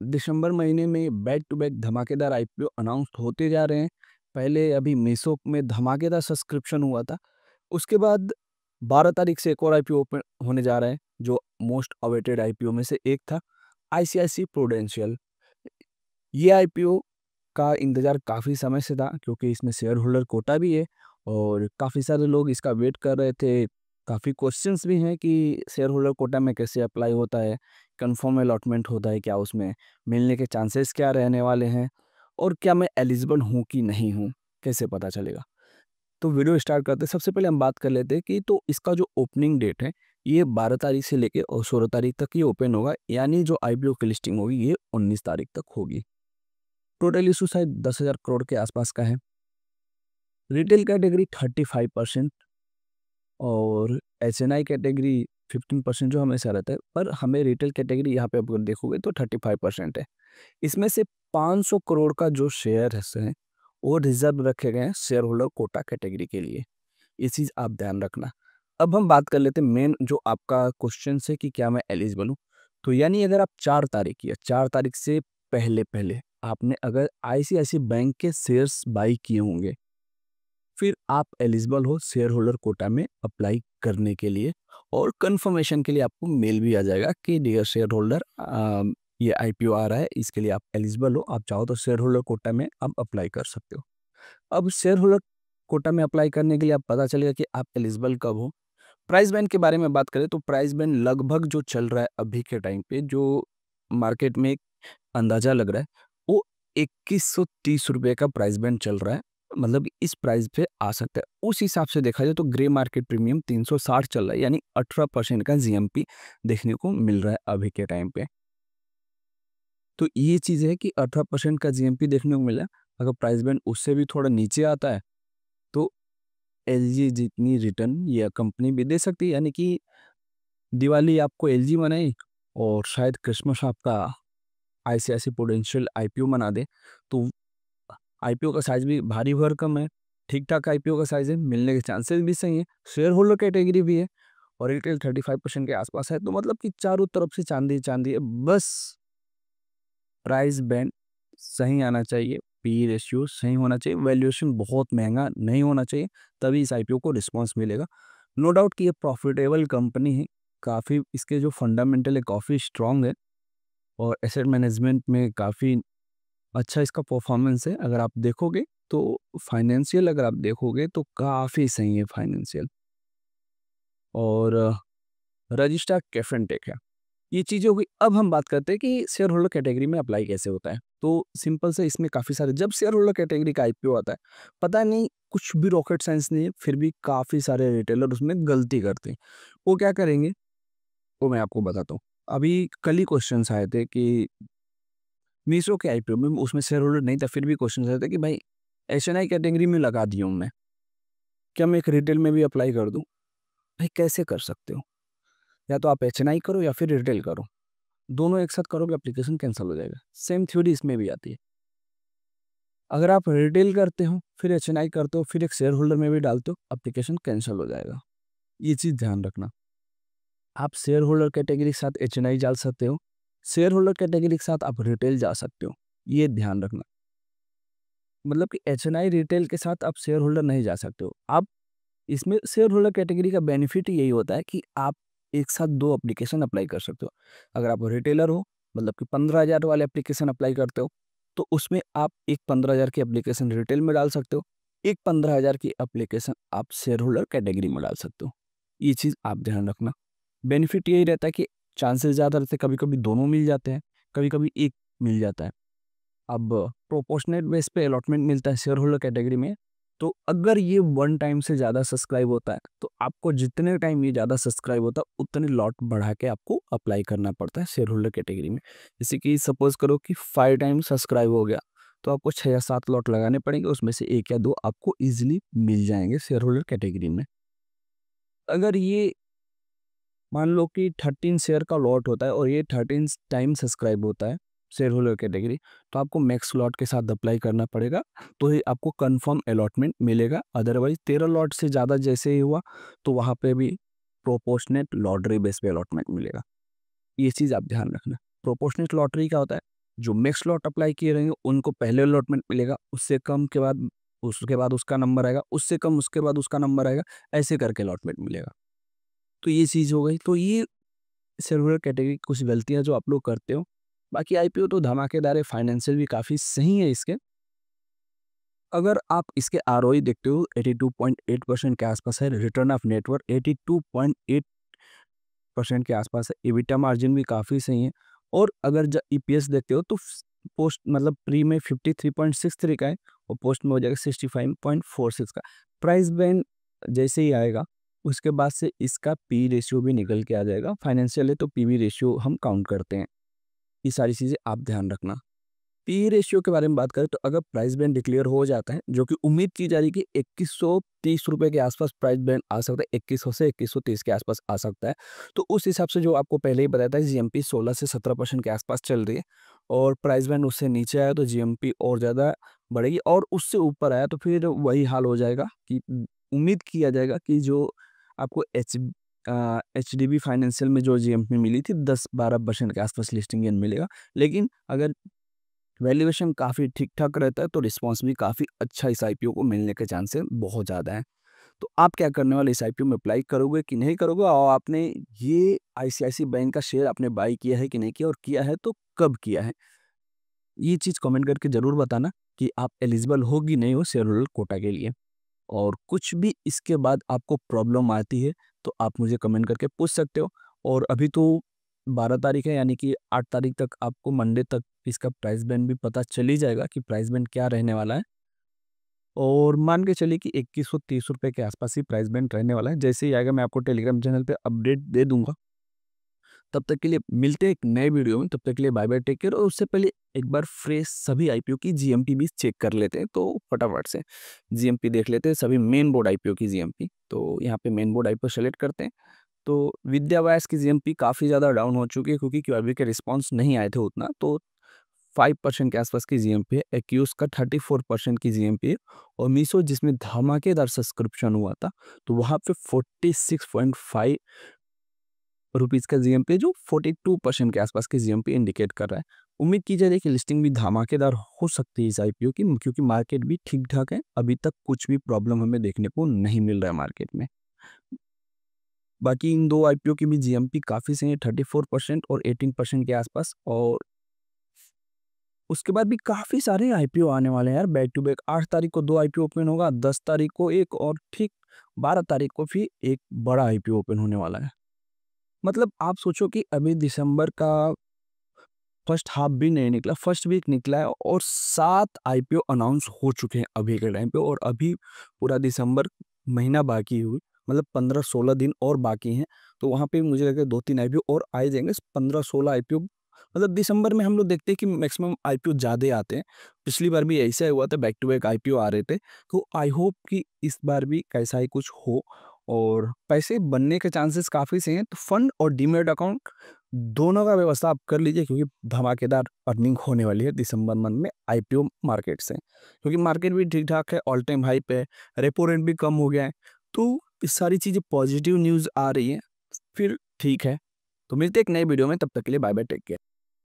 दिसंबर महीने में back to back धमाकेदार आईपीओ अनाउंस होते जा रहे हैं। पहले अभी मीसो में धमाकेदार सब्सक्रिप्शन हुआ था। उसके बाद 12 तारीख से एक और आईपीओ ओपन होने जा रहा है, जो मोस्ट अवेटेड आईपीओ में से एक था, आईसीआईसी प्रूडेंशियल। ये आईपीओ का इंतज़ार काफ़ी समय से था, क्योंकि इसमें शेयर होल्डर कोटा भी है और काफ़ी सारे लोग इसका वेट कर रहे थे। काफ़ी क्वेश्चंस भी हैं कि शेयर होल्डर कोटा में कैसे अप्लाई होता है, कन्फर्म अलॉटमेंट होता है क्या, उसमें मिलने के चांसेस क्या रहने वाले हैं और क्या मैं एलिजिबल हूँ कि नहीं हूँ, कैसे पता चलेगा। तो वीडियो स्टार्ट करते हैं। सबसे पहले हम बात कर लेते हैं कि तो इसका जो ओपनिंग डेट है, ये 12 तारीख से लेके और 16 तारीख तक ये ओपन होगा, यानी जो आईपीओ की लिस्टिंग होगी ये 19 तारीख तक होगी। टोटल इशू शायद 10,000 करोड़ के आसपास का है। रिटेल कैटेगरी 35% और एचएनआई कैटेगरी 15% जो हमेशा रहता है, पर हमें रिटेल कैटेगरी यहाँ पे अगर देखोगे तो 35% है। इसमें से 500 करोड़ का जो शेयर है वो रिजर्व रखे गए हैं शेयर होल्डर कोटा कैटेगरी के लिए। ये चीज़ आप ध्यान रखना। अब हम बात कर लेते हैं मेन जो आपका क्वेश्चन है कि क्या मैं एलिजिबल हूँ। तो यानी अगर आप 4 तारीख से पहले पहले आपने अगर आईसीआईसी बैंक के शेयर्स बाई किए होंगे, फिर आप एलिजिबल हो शेयर होल्डर कोटा में अप्लाई करने के लिए, और कंफर्मेशन के लिए आपको मेल भी आ जाएगा कि डियर शेयर होल्डर, ये आईपीओ आ रहा है, इसके लिए आप एलिजिबल हो, आप चाहो तो शेयर होल्डर कोटा में आप अप्लाई कर सकते हो। अब शेयर होल्डर कोटा में अप्लाई करने के लिए आप पता चलेगा कि आप एलिजिबल कब हो। प्राइस बैंड के बारे में बात करें तो प्राइस बैंड लगभग जो चल रहा है अभी के टाइम पे, जो मार्केट में एक अंदाजा लग रहा है, वो 2130 रुपये का प्राइस बैंड चल रहा है। मतलब इस प्राइस पे आ सकता है। उस हिसाब से देखा जाए तो ग्रे मार्केट प्रीमियम 360 चल रहा है, यानी 18% का जीएमपी देखने को मिल रहा है अभी के टाइम पे। तो ये चीज़ है कि 18% का जीएमपी देखने को मिला। अगर प्राइस बैंड उससे भी थोड़ा नीचे आता है तो एलजी जितनी रिटर्न ये कंपनी भी दे सकती है, यानी कि दिवाली आपको एलजी मनाई और शायद क्रिसमस आपका आईसीआईसी प्रूडेंशियल आईपीओ मना दे, तो आईपीओ का साइज़ भी भारी भरकम है, ठीक-ठाक आईपीओ का साइज़ है, मिलने के चांसेस भी सही हैं, शेयर होल्डर कैटेगरी भी है और रिटेल 35% के आसपास है, तो मतलब कि चारों तरफ से चाँदी ही चाँदी है। बस प्राइस बैंड सही आना चाहिए, पी रेशियो सही होना चाहिए, वैल्यूएशन बहुत महँगा नहीं होना चाहिए, तभी इस आईपीओ को रिस्पॉन्स मिलेगा। नो डाउट कि ये प्रॉफिटेबल कंपनी है, काफ़ी इसके जो फंडामेंटल है काफ़ी स्ट्रॉन्ग है और एसेट मैनेजमेंट में काफ़ी अच्छा इसका परफॉर्मेंस है। अगर आप देखोगे तो फाइनेंशियल, अगर आप देखोगे तो काफ़ी सही है फाइनेंशियल, और रजिस्ट्रार कैफिनटेक है। ये चीज़ें हो गई। अब हम बात करते हैं कि शेयर होल्डर कैटेगरी में अप्लाई कैसे होता है। तो सिंपल से इसमें काफ़ी सारे, जब शेयर होल्डर कैटेगरी का आईपीओ आता है, पता नहीं कुछ भी रॉकेट साइंस नहीं है, फिर भी काफ़ी सारे रिटेलर उसमें गलती करते हैं। वो क्या करेंगे, वो मैं आपको बताता हूँ। अभी कल ही क्वेश्चन्स आए थे कि मीशो के आईपीओ में उसमें शेयर होल्डर नहीं था, फिर भी क्वेश्चन आए थे कि भाई एसएनआई कैटेगरी में लगा दिया हूँ मैं, क्या मैं एक रिटेल में भी अप्लाई कर दूँ? भाई कैसे कर सकते हो? या तो आप एचएनआई करो या फिर रिटेल करो। दोनों एक साथ करोगे एप्लीकेशन कैंसल हो जाएगा। सेम थ्योरी इसमें भी आती है। अगर आप रिटेल करते हो, फिर एचएनआई करते हो, फिर एक शेयर होल्डर में भी डालते हो, एप्लीकेशन कैंसल हो जाएगा। ये चीज़ ध्यान रखना। आप शेयर होल्डर कैटेगरी के साथ एचएनआई डाल सकते हो, शेयर होल्डर कैटेगरी के साथ आप रिटेल जा सकते हो। ये ध्यान रखना। मतलब कि एचएनआई रिटेल के साथ आप शेयर होल्डर नहीं जा सकते हो। आप इसमें शेयर होल्डर कैटेगरी का बेनिफिट यही होता है कि आप एक साथ 2 एप्लीकेशन अप्लाई कर सकते हो। अगर आप रिटेलर हो, मतलब कि 15,000 वाले एप्लीकेशन अप्लाई करते हो, तो उसमें आप एक 15,000 की एप्लीकेशन रिटेल में डाल सकते हो, एक 15,000 की एप्लीकेशन आप शेयर होल्डर कैटेगरी में डाल सकते हो। ये चीज़ आप ध्यान रखना। बेनिफिट यही रहता है कि चांसेस ज़्यादा रहते हैं, कभी-कभी दोनों मिल जाते हैं, कभी-कभी एक मिल जाता है। अब प्रोपोर्शनेट बेस पे अलॉटमेंट मिलता है शेयर होल्डर कैटेगरी में। तो अगर ये 1 टाइम से ज़्यादा सब्सक्राइब होता है, तो आपको जितने टाइम ये ज़्यादा सब्सक्राइब होता है, उतने लॉट बढ़ा के आपको अप्लाई करना पड़ता है शेयर होल्डर कैटेगरी में। जैसे कि सपोज़ करो कि 5 टाइम सब्सक्राइब हो गया, तो आपको 6 या 7 लॉट लगाने पड़ेंगे, उसमें से 1 या 2 आपको ईज़िली मिल जाएँगे शेयर होल्डर कैटेगरी में। अगर ये मान लो कि 13 शेयर का लॉट होता है और ये 13 टाइम सब्सक्राइब होता है शेयर होल्डर कैटेगरी, तो आपको मैक्स लॉट के साथ अप्लाई करना पड़ेगा, तो ही आपको कंफर्म अलॉटमेंट मिलेगा। अदरवाइज 13 लॉट से ज़्यादा जैसे ही हुआ, तो वहाँ पे भी प्रोपोर्शनेट लॉटरी बेस पे अलॉटमेंट मिलेगा। ये चीज़ आप ध्यान रखना। प्रोपोर्शनेट लॉटरी क्या होता है, जो नेक्स्ट लॉट अप्लाई किए रहेंगे उनको पहले अलॉटमेंट मिलेगा, उससे कम के बाद उसके बाद उसका नंबर आएगा, उससे कम उसके बाद उसका नंबर आएगा, ऐसे करके अलॉटमेंट मिलेगा। तो ये चीज़ हो गई। तो ये शेयरहोल्डर कैटेगरी की कुछ गलतियाँ जो आप लोग करते हो। बाकी आईपीओ तो धमाकेदार है, फाइनेंशियल भी काफ़ी सही है इसके। अगर आप इसके आरओई देखते हो 82.8% के आसपास है, रिटर्न ऑफ नेटवर्थ 82.8% के आसपास है, एबिटा मार्जिन भी काफ़ी सही है। और अगर ईपीएस देखते हो तो पोस्ट मतलब प्री में 53.63 का है और पोस्ट में हो जाएगा 65.46 का। प्राइस बैंड जैसे ही आएगा उसके बाद से इसका पी रेशियो भी निकल के आ जाएगा। फाइनेंशियल है तो पीवी रेशियो हम काउंट करते हैं। ये सारी चीज़ें आप ध्यान रखना। पी रेशियो के बारे में बात करें तो अगर प्राइस बैंड डिक्लेयर हो जाता है, जो कि उम्मीद की जा रही है कि 2130 रुपए के आसपास प्राइस बैंड आ सकता है, 2100 से 2130 के आसपास आ सकता है। तो उस हिसाब से जो आपको पहले ही बताया था, जीएमपी 16 से 17% के आसपास चल रही है और प्राइस बैंड उससे नीचे आया तो जीएमपी और ज़्यादा बढ़ेगी और उससे ऊपर आया तो फिर वही हाल हो जाएगा कि उम्मीद किया जाएगा कि जो आपको एचडीबी फाइनेंशियल में जो जीएमपी मिली थी 10-12% के आसपास लिस्टिंग गेन मिलेगा। लेकिन अगर वैल्यूएशन काफ़ी ठीक-ठाक रहता है, तो रिस्पॉन्स भी काफ़ी अच्छा इस आईपीओ को मिलने के चांसेस बहुत ज़्यादा हैं। तो आप क्या करने वाले, इस आईपीओ में अप्लाई करोगे कि नहीं करोगे? और आपने ये आईसीआईसी बैंक का शेयर आपने बाय किया है कि नहीं किया और किया है तो कब किया है? ये चीज़ कमेंट करके ज़रूर बताना कि आप एलिजिबल हो कि नहीं हो शेयर होल्डर कोटा के लिए। और कुछ भी इसके बाद आपको प्रॉब्लम आती है, तो आप मुझे कमेंट करके पूछ सकते हो। और अभी तो 12 तारीख है, यानी कि 8 तारीख तक आपको मंडे तक इसका प्राइस बैंड भी पता चल ही जाएगा कि प्राइस बैंड क्या रहने वाला है। और मान के चलिए कि 2130 रुपए के आसपास ही प्राइस बैंड रहने वाला है। जैसे ही आएगा मैं आपको टेलीग्राम चैनल पे अपडेट दे दूँगा। तब तक के लिए मिलते हैं एक नए वीडियो में, तब तक के लिए बाय बाय, टेक केयर। और उससे पहले एक बार फ्रेश सभी आईपीओ की जीएमपी भी चेक कर लेते हैं, तो फटाफट से जीएमपी देख लेते हैं सभी मेन बोर्ड आईपीओ की जीएमपी। तो यहाँ पे मेन बोर्ड आईपीओ सेलेक्ट करते हैं। तो विद्या वायर्स की जीएमपी काफ़ी ज़्यादा डाउन हो चुकी है क्योंकि क्यूआरबी के रिस्पॉन्स नहीं आए थे उतना। तो 5% के आसपास की जीएमपी है, एक्यूज का 34% की जीएमपी है और मीशो जिसमें धमाकेदार सब्सक्रिप्शन हुआ था, तो वहाँ पे 46.5 रुपीज़ का जीएमपी जो 42% के आसपास की जीएमपी इंडिकेट कर रहा है। उम्मीद की जा रही है कि लिस्टिंग भी धमाकेदार हो सकती है इस आईपीओ की, क्योंकि मार्केट भी ठीक-ठाक है। अभी तक कुछ भी प्रॉब्लम हमें देखने को नहीं मिल रहा है मार्केट में। बाकी इन 2 आईपीओ की भी जीएमपी काफ़ी सही है, 34% और 18% के आसपास। और उसके बाद भी काफ़ी सारे आईपीओ आने वाले हैं यार, बैक टू बैक। 8 तारीख को 2 आईपीओ ओपन होगा, 10 तारीख को एक और ठीक 12 तारीख को फिर एक बड़ा आईपीओ ओपन होने वाला है। मतलब आप सोचो कि अभी दिसंबर का फर्स्ट हाफ भी नहीं निकला, फर्स्ट वीक निकला है और 7 आईपीओ अनाउंस हो चुके हैं अभी के टाइम पे। और अभी पूरा दिसंबर महीना बाकी हुई, मतलब 15-16 दिन और बाकी हैं। तो वहाँ पे मुझे लगता है 2-3 आईपीओ और आए जाएँगे। 15-16 आईपीओ मतलब दिसंबर में हम लोग देखते हैं कि मैक्सिमम आईपीओ ज़्यादा आते हैं। पिछली बार भी ऐसा ही हुआ था, बैक टू बैक आईपीओ आ रहे थे। तो आई होप कि इस बार भी कैसा ही कुछ हो और पैसे बनने के चांसेस काफ़ी सही हैं। तो फंड और डीमैट अकाउंट दोनों का व्यवस्था आप कर लीजिए, क्योंकि धमाकेदार अर्निंग होने वाली है दिसंबर मंथ में आईपीओ मार्केट से। क्योंकि मार्केट भी ठीक-ठाक है, ऑल टाइम हाई पे है, रेपो रेट भी कम हो गया है। तो ये सारी चीज़ें पॉजिटिव न्यूज़ आ रही हैं, फिर ठीक है। तो मिलते हैं एक नए वीडियो में, तब तक के लिए बाय बाय, टेक केयर।